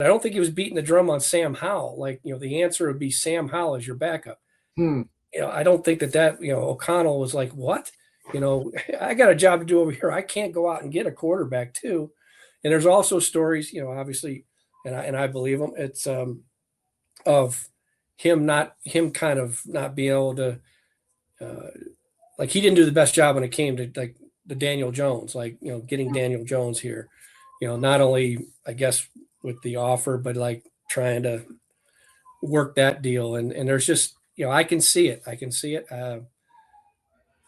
I don't think he was beating the drum on Sam Howell. Like, the answer would be Sam Howell as your backup. Hmm. I don't think that, O'Connell was like, what? I got a job to do over here. I can't go out and get a quarterback too. And there's also stories, obviously, and I believe them. It's of him kind of not being able to, like, he didn't do the best job when it came to like the Daniel Jones, like, getting Daniel Jones here, not only, I guess, with the offer, but like trying to work that deal. And there's just, I can see it. I can see it.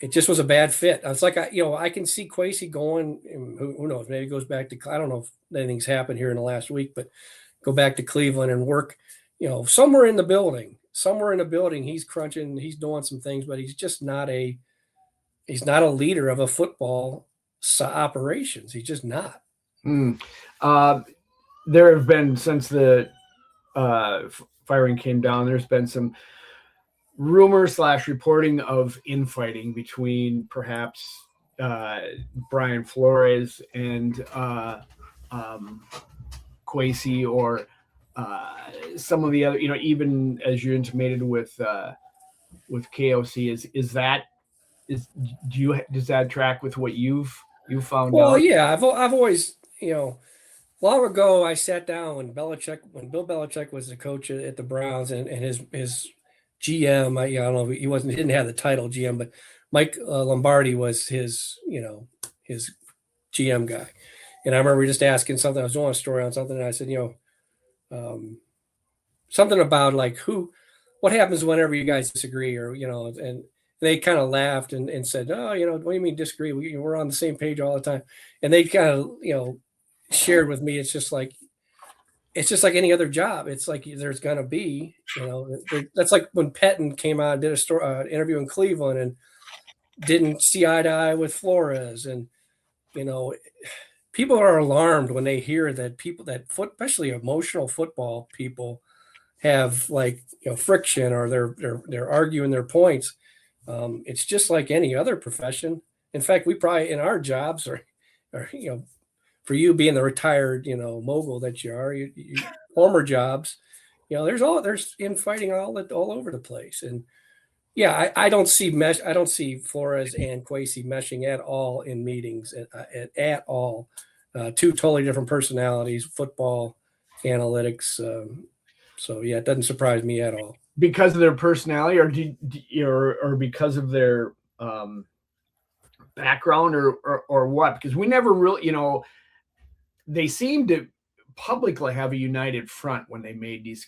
It just was a bad fit. It's like, I can see Kwesi going, who knows, maybe he goes back to, I don't know if anything's happened here in the last week, but go back to Cleveland and work, somewhere in the building, he's crunching, he's doing some things, but he's not a leader of a football operations. He's just not. Hmm. There have been, since the firing came down, there's been some rumors / reporting of infighting between perhaps Brian Flores and Kwesi, or some of the other, even as you intimated with KOC. Does that track with what you've found Well, out? yeah, I've always, long ago I sat down when Bill Belichick was the coach at the Browns, and his GM, I don't know, he didn't have the title GM, but Mike Lombardi was his GM guy. And I remember just asking something. I was doing a story on something, and I said, something about like what happens whenever you guys disagree, or and they kind of laughed and said, oh, what do you mean disagree? We're on the same page all the time. And they kind of shared with me, it's just like any other job. It's like there's gonna be, that's like when Pettin came out and did a interview in Cleveland and didn't see eye to eye with Flores. And people are alarmed when they hear that especially emotional football people, have like friction, or they're arguing their points. It's just like any other profession. In fact, we probably in our jobs, or for you being the retired mogul that you are, you former jobs, there's infighting all over the place. And yeah, I don't see Flores and Kwesi meshing at all in meetings at all. Two totally different personalities, football, analytics. So yeah, it doesn't surprise me at all. Because of their personality, or because of their background, or what? Because we never really, they seem to publicly have a united front when they made these